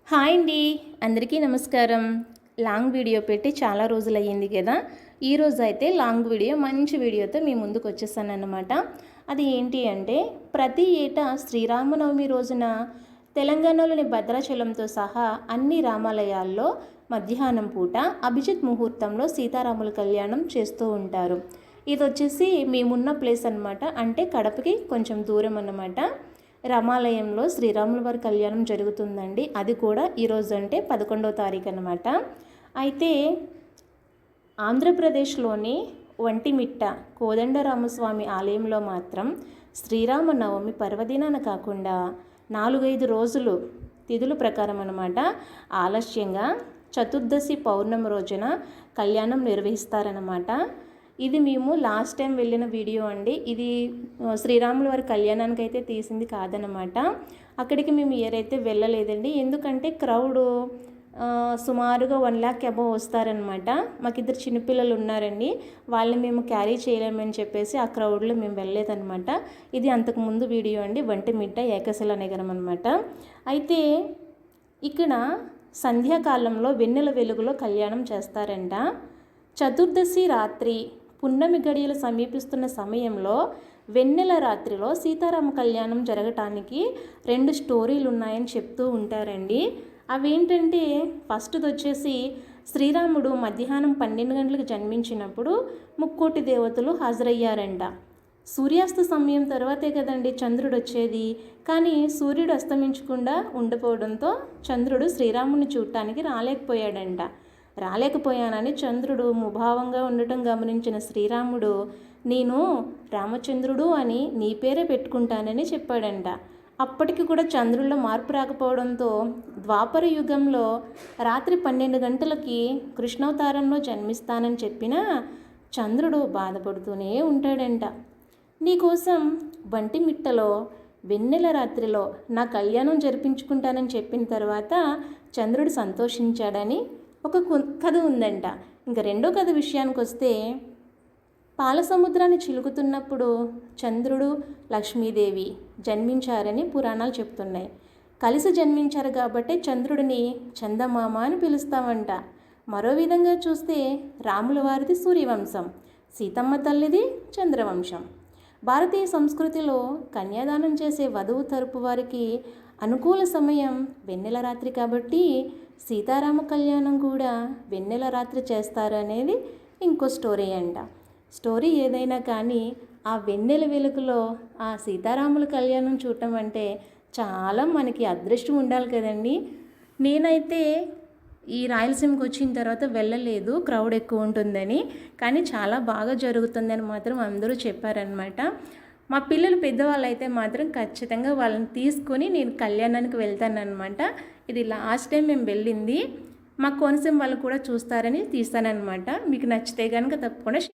Hi అండి, అందరికీ నమస్కారం. లాంగ్ వీడియో పెట్టి చాలా రోజులు అయ్యింది కదా. ఈరోజు అయితే లాంగ్ వీడియో మంచి వీడియోతో మీ ముందుకు వచ్చేసానన్నమాట. అది ఏంటి అంటే, ప్రతి ఏటా శ్రీరామనవమి రోజున తెలంగాణలోని భద్రాచలంతో సహా అన్ని రామాలయాల్లో మధ్యాహ్నం పూట అభిజిత్ ముహూర్తంలో సీతారాముల కళ్యాణం చేస్తూ ఉంటారు. ఇది వచ్చేసి మేమున్న ప్లేస్ అన్నమాట, అంటే కడపకి కొంచెం దూరం అన్నమాట. రామాలయంలో శ్రీరాముల వారి కళ్యాణం జరుగుతుందండి. అది కూడా ఈరోజు అంటే 11వ తారీఖు అన్నమాట. అయితే ఆంధ్రప్రదేశ్లోని ఒంటిమిట్ట కోదండరామస్వామి ఆలయంలో మాత్రం శ్రీరామనవమి పర్వదినాన కాకుండా 4-5 రోజులు తిథుల ప్రకారం అన్నమాట ఆలస్యంగా చతుర్దశి పౌర్ణమి రోజున కళ్యాణం నిర్వహిస్తారన్నమాట. ఇది మేము లాస్ట్ టైం వెళ్ళిన వీడియో అండి. ఇది శ్రీరాముల వారి కళ్యాణానికి అయితే తీసింది కాదనమాట. అక్కడికి మేము అయితే వెళ్ళలేదండి, ఎందుకంటే క్రౌడ్ సుమారుగా 1 lakh అబోవ్ వస్తారనమాట. మాకు 2 చిన్నపిల్లలు ఉన్నారండి, వాళ్ళని మేము క్యారీ చేయలేమని చెప్పేసి ఆ క్రౌడ్లో మేము వెళ్ళలేదనమాట. ఇది అంతకుముందు వీడియో అండి, ఒంటిమిట్ట ఏకశిలా నగరం అనమాట. అయితే ఇక్కడ సంధ్యాకాలంలో వెన్నెల వెలుగులో కళ్యాణం చేస్తారంట. చతుర్దశి రాత్రి పున్నమి గడియలు సమీపిస్తున్న సమయంలో వెన్నెల రాత్రిలో సీతారామ కళ్యాణం జరగటానికి 2 స్టోరీలు ఉన్నాయని చెప్తూ ఉంటారండి. అవేంటంటే, ఫస్ట్ది వచ్చేసి శ్రీరాముడు మధ్యాహ్నం 12 గంటలకు జన్మించినప్పుడు ముక్కోటి దేవతలు హాజరయ్యారంట. సూర్యాస్త సమయం తర్వాతే కదండి చంద్రుడు వచ్చేది, కానీ సూర్యుడు అస్తమించకుండా ఉండిపోవడంతో చంద్రుడు శ్రీరాముని చూడటానికి రాలేకపోయానని చంద్రుడు ముభావంగా ఉండటం గమనించిన శ్రీరాముడు, నేను రామచంద్రుడు అని నీ పేరే పెట్టుకుంటానని చెప్పాడంట. అప్పటికి కూడా చంద్రుల్లో మార్పు రాకపోవడంతో ద్వాపర యుగంలో రాత్రి 12 గంటలకి కృష్ణావతారంలో జన్మిస్తానని చెప్పినా చంద్రుడు బాధపడుతూనే ఉంటాడంట. నీకోసం ఒంటిమిట్టలో వెన్నెల రాత్రిలో నా కళ్యాణం జరిపించుకుంటానని చెప్పిన తర్వాత చంద్రుడు సంతోషించాడని ఒక కథ ఉందంట. ఇంకా రెండో కథ విషయానికి వస్తే, పాల సముద్రాన్ని చిలుకుతున్నప్పుడు చంద్రుడు లక్ష్మీదేవి జన్మించారని పురాణాలు చెప్తున్నాయి. కలిసి జన్మించారు కాబట్టి చంద్రుడిని చందమామ అని పిలుస్తామంట. మరో విధంగా చూస్తే రాముల వారిది సూర్యవంశం, సీతమ్మ తల్లిది చంద్రవంశం. భారతీయ సంస్కృతిలో కన్యాదానం చేసే వధువు తరపు వారికి అనుకూల సమయం వెన్నెల రాత్రి కాబట్టి సీతారామ కళ్యాణం కూడా వెన్నెల రాత్రి చేస్తారు అనేది ఇంకో స్టోరీ అంట. స్టోరీ ఏదైనా కానీ ఆ వెన్నెల వెలుగులో ఆ సీతారాముల కళ్యాణం చూడటం అంటే చాలా మనకి అదృష్టం ఉండాలి కదండి. నేనైతే ఈ రాయలసీమకి వచ్చిన తర్వాత వెళ్ళలేదు, క్రౌడ్ ఎక్కువ ఉంటుందని, కానీ చాలా బాగా జరుగుతుందని మాత్రం అందరూ చెప్పారనమాట. మా పిల్లలు పెద్దవాళ్ళు అయితే మాత్రం ఖచ్చితంగా వాళ్ళని తీసుకొని నేను కళ్యాణానికి వెళ్తానన్నమాట. ఇది లాస్ట్ టైం మేము వెళ్ళింది. మా కోనసీమ వాళ్ళు కూడా చూస్తారని తీస్తానన్నమాట. మీకు నచ్చితే కనుక తప్పకుండా